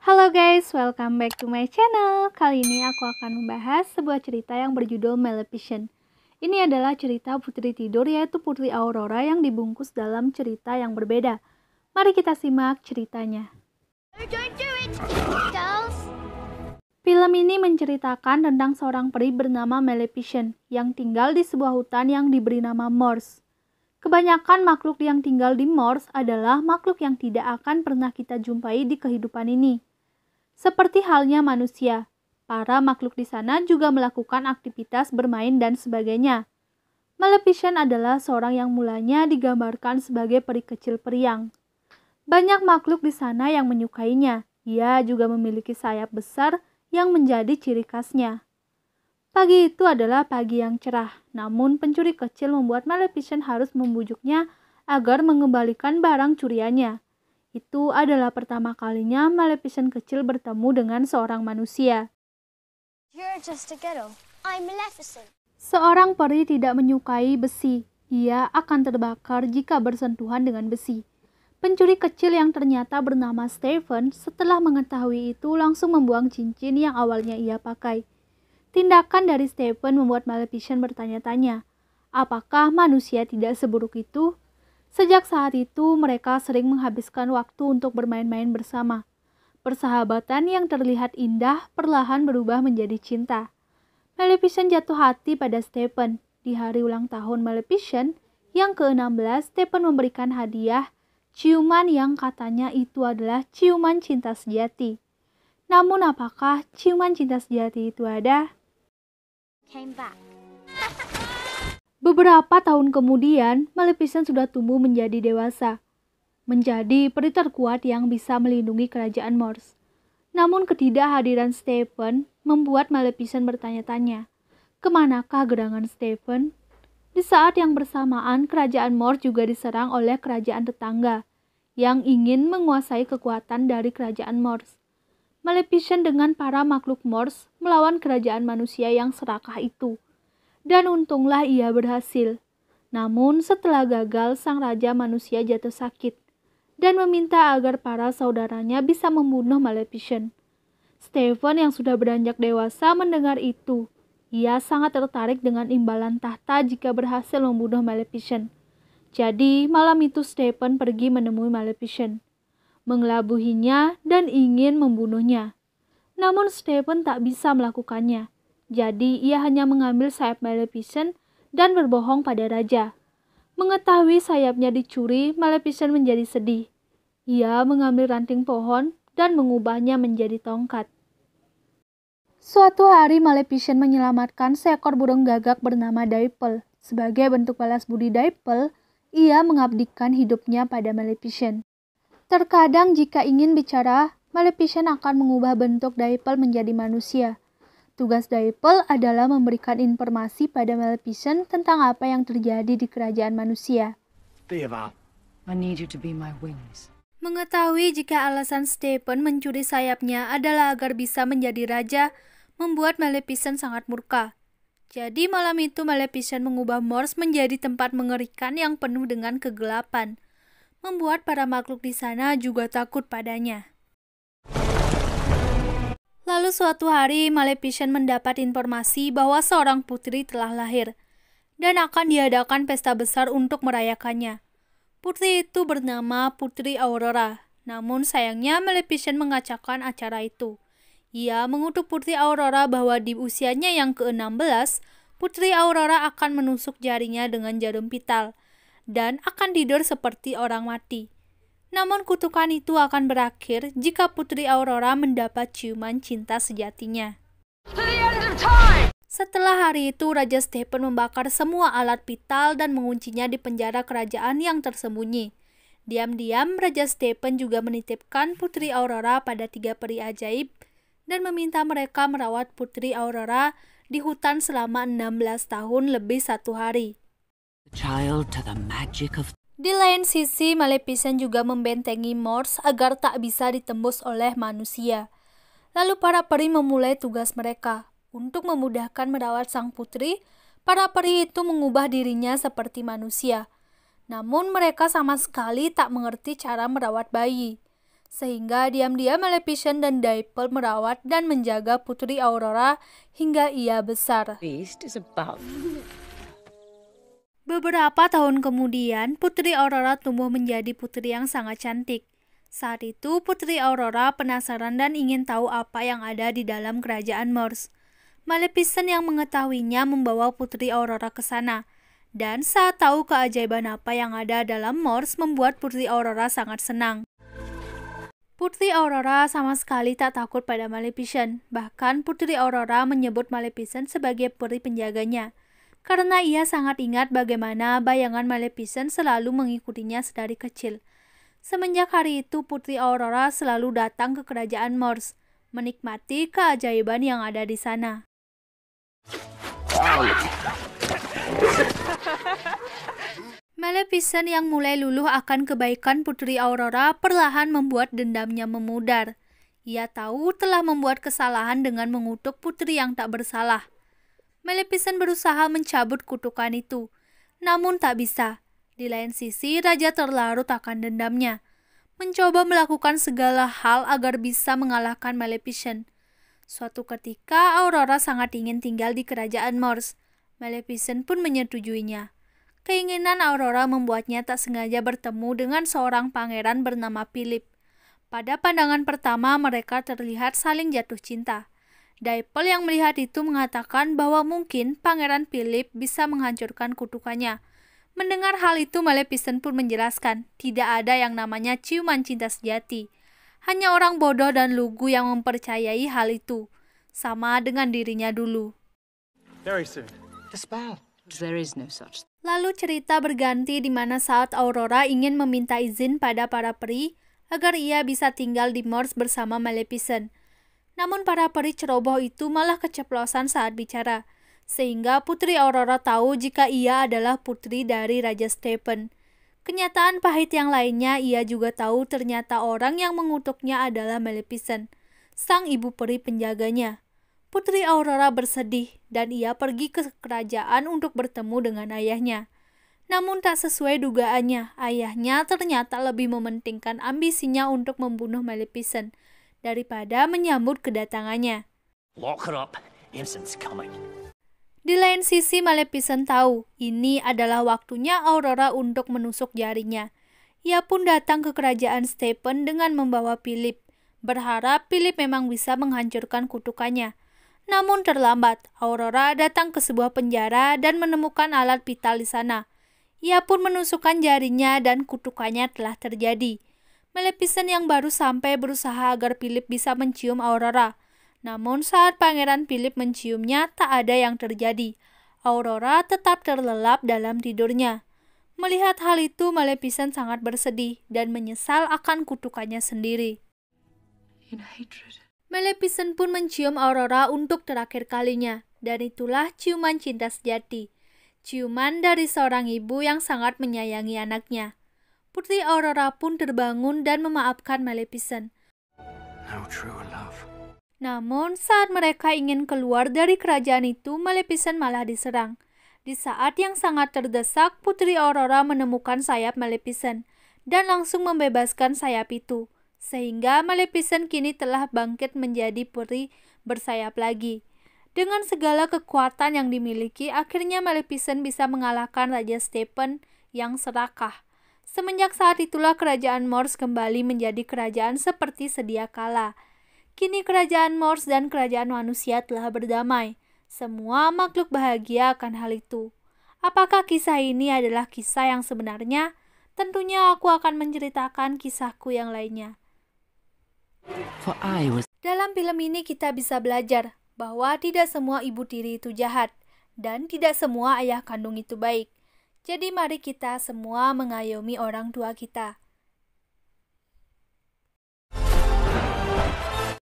Halo guys, welcome back to my channel. Kali ini aku akan membahas sebuah cerita yang berjudul Maleficent. Ini adalah cerita putri tidur, yaitu Putri Aurora yang dibungkus dalam cerita yang berbeda. Mari kita simak ceritanya. Film ini menceritakan tentang seorang peri bernama Maleficent yang tinggal di sebuah hutan yang diberi nama Moors. Kebanyakan makhluk yang tinggal di Moors adalah makhluk yang tidak akan pernah kita jumpai di kehidupan ini. Seperti halnya manusia, para makhluk di sana juga melakukan aktivitas bermain dan sebagainya. Maleficent adalah seorang yang mulanya digambarkan sebagai peri kecil periang. Banyak makhluk di sana yang menyukainya. Ia juga memiliki sayap besar yang menjadi ciri khasnya. Pagi itu adalah pagi yang cerah, namun pencuri kecil membuat Maleficent harus membujuknya agar mengembalikan barang curiannya. Itu adalah pertama kalinya Maleficent kecil bertemu dengan seorang manusia. You're just a girl. I'm Maleficent. Seorang peri tidak menyukai besi. Ia akan terbakar jika bersentuhan dengan besi. Pencuri kecil yang ternyata bernama Stephen setelah mengetahui itu langsung membuang cincin yang awalnya ia pakai. Tindakan dari Stephen membuat Maleficent bertanya-tanya, apakah manusia tidak seburuk itu? Sejak saat itu, mereka sering menghabiskan waktu untuk bermain-main bersama. Persahabatan yang terlihat indah perlahan berubah menjadi cinta. Maleficent jatuh hati pada Stephen. Di hari ulang tahun Maleficent yang ke-16, Stephen memberikan hadiah ciuman yang katanya itu adalah ciuman cinta sejati. Namun apakah ciuman cinta sejati itu ada? Came back. Beberapa tahun kemudian, Maleficent sudah tumbuh menjadi dewasa, menjadi peri terkuat yang bisa melindungi kerajaan Moors. Namun ketidakhadiran Stephen membuat Maleficent bertanya-tanya, kemanakah gerangan Stephen? Di saat yang bersamaan, kerajaan Moors juga diserang oleh kerajaan tetangga yang ingin menguasai kekuatan dari kerajaan Moors. Maleficent dengan para makhluk Moors melawan kerajaan manusia yang serakah itu. Dan untunglah ia berhasil. Namun setelah gagal, sang raja manusia jatuh sakit dan meminta agar para saudaranya bisa membunuh Maleficent. Stephen yang sudah beranjak dewasa mendengar itu. Ia sangat tertarik dengan imbalan tahta jika berhasil membunuh Maleficent. Jadi malam itu Stephen pergi menemui Maleficent, mengelabuhinya dan ingin membunuhnya. Namun Stephen tak bisa melakukannya. Jadi ia hanya mengambil sayap Maleficent dan berbohong pada raja. Mengetahui sayapnya dicuri, Maleficent menjadi sedih. Ia mengambil ranting pohon dan mengubahnya menjadi tongkat. Suatu hari Maleficent menyelamatkan seekor burung gagak bernama Dapple. Sebagai bentuk balas budi Dapple, ia mengabdikan hidupnya pada Maleficent. Terkadang jika ingin bicara, Maleficent akan mengubah bentuk Dapple menjadi manusia. Tugas Dapple adalah memberikan informasi pada Maleficent tentang apa yang terjadi di kerajaan manusia. I need you to be my wings. Mengetahui jika alasan Stephen mencuri sayapnya adalah agar bisa menjadi raja, membuat Maleficent sangat murka. Jadi malam itu Maleficent mengubah Moors menjadi tempat mengerikan yang penuh dengan kegelapan, membuat para makhluk di sana juga takut padanya. Lalu suatu hari Maleficent mendapat informasi bahwa seorang putri telah lahir dan akan diadakan pesta besar untuk merayakannya. Putri itu bernama Putri Aurora. Namun sayangnya Maleficent mengacaukan acara itu. Ia mengutuk Putri Aurora bahwa di usianya yang ke-16, Putri Aurora akan menusuk jarinya dengan jarum pital dan akan tidur seperti orang mati. Namun kutukan itu akan berakhir jika Putri Aurora mendapat ciuman cinta sejatinya. Setelah hari itu, Raja Stephen membakar semua alat vital dan menguncinya di penjara kerajaan yang tersembunyi. Diam-diam, Raja Stephen juga menitipkan Putri Aurora pada 3 peri ajaib dan meminta mereka merawat Putri Aurora di hutan selama 16 tahun lebih 1 hari. Di lain sisi, Maleficent juga membentengi Moors agar tak bisa ditembus oleh manusia. Lalu para peri memulai tugas mereka. Untuk memudahkan merawat sang putri, para peri itu mengubah dirinya seperti manusia. Namun mereka sama sekali tak mengerti cara merawat bayi. Sehingga diam-diam Maleficent dan Dapple merawat dan menjaga Putri Aurora hingga ia besar. Beast is above. Beberapa tahun kemudian, Putri Aurora tumbuh menjadi putri yang sangat cantik. Saat itu, Putri Aurora penasaran dan ingin tahu apa yang ada di dalam kerajaan Morse. Maleficent yang mengetahuinya membawa Putri Aurora ke sana. Dan saat tahu keajaiban apa yang ada dalam Morse membuat Putri Aurora sangat senang. Putri Aurora sama sekali tak takut pada Maleficent. Bahkan Putri Aurora menyebut Maleficent sebagai peri penjaganya. Karena ia sangat ingat bagaimana bayangan Maleficent selalu mengikutinya sedari kecil. Semenjak hari itu, Putri Aurora selalu datang ke kerajaan Morse, menikmati keajaiban yang ada di sana. Maleficent yang mulai luluh akan kebaikan Putri Aurora perlahan membuat dendamnya memudar. Ia tahu telah membuat kesalahan dengan mengutuk putri yang tak bersalah. Maleficent berusaha mencabut kutukan itu, namun tak bisa. Di lain sisi, Raja terlarut akan dendamnya, mencoba melakukan segala hal agar bisa mengalahkan Maleficent. Suatu ketika, Aurora sangat ingin tinggal di kerajaan Morse. Maleficent pun menyetujuinya. Keinginan Aurora membuatnya tak sengaja bertemu dengan seorang pangeran bernama Philip. Pada pandangan pertama, mereka terlihat saling jatuh cinta. Dapple yang melihat itu mengatakan bahwa mungkin Pangeran Philip bisa menghancurkan kutukannya. Mendengar hal itu, Maleficent pun menjelaskan, tidak ada yang namanya ciuman cinta sejati. Hanya orang bodoh dan lugu yang mempercayai hal itu. Sama dengan dirinya dulu. Very soon. The spell. There is no such. Lalu cerita berganti di mana saat Aurora ingin meminta izin pada para peri agar ia bisa tinggal di Morse bersama Maleficent. Namun para peri ceroboh itu malah keceplosan saat bicara, sehingga Putri Aurora tahu jika ia adalah putri dari Raja Stephen. Kenyataan pahit yang lainnya, ia juga tahu ternyata orang yang mengutuknya adalah Maleficent, sang ibu peri penjaganya. Putri Aurora bersedih dan ia pergi ke kerajaan untuk bertemu dengan ayahnya. Namun tak sesuai dugaannya, ayahnya ternyata lebih mementingkan ambisinya untuk membunuh Maleficent daripada menyambut kedatangannya. Lock her up. Vincent's coming. Di lain sisi, Maleficent tahu ini adalah waktunya Aurora untuk menusuk jarinya. Ia pun datang ke kerajaan Stephen dengan membawa Philip, berharap Philip memang bisa menghancurkan kutukannya. Namun terlambat, Aurora datang ke sebuah penjara dan menemukan alat vital di sana. Ia pun menusukkan jarinya dan kutukannya telah terjadi. Maleficent yang baru sampai berusaha agar Philip bisa mencium Aurora. Namun saat Pangeran Philip menciumnya, tak ada yang terjadi. Aurora tetap terlelap dalam tidurnya. Melihat hal itu, Maleficent sangat bersedih dan menyesal akan kutukannya sendiri. In hatred. Maleficent pun mencium Aurora untuk terakhir kalinya, dan itulah ciuman cinta sejati. Ciuman dari seorang ibu yang sangat menyayangi anaknya. Putri Aurora pun terbangun dan memaafkan Maleficent. No true love. Namun, saat mereka ingin keluar dari kerajaan itu, Maleficent malah diserang. Di saat yang sangat terdesak, Putri Aurora menemukan sayap Maleficent dan langsung membebaskan sayap itu. Sehingga Maleficent kini telah bangkit menjadi peri bersayap lagi. Dengan segala kekuatan yang dimiliki, akhirnya Maleficent bisa mengalahkan Raja Stephen yang serakah. Semenjak saat itulah kerajaan Morse kembali menjadi kerajaan seperti sedia kala. Kini kerajaan Morse dan kerajaan manusia telah berdamai. Semua makhluk bahagia akan hal itu. Apakah kisah ini adalah kisah yang sebenarnya? Tentunya aku akan menceritakan kisahku yang lainnya. Dalam film ini kita bisa belajar bahwa tidak semua ibu tiri itu jahat dan tidak semua ayah kandung itu baik. Jadi mari kita semua mengayomi orang tua kita.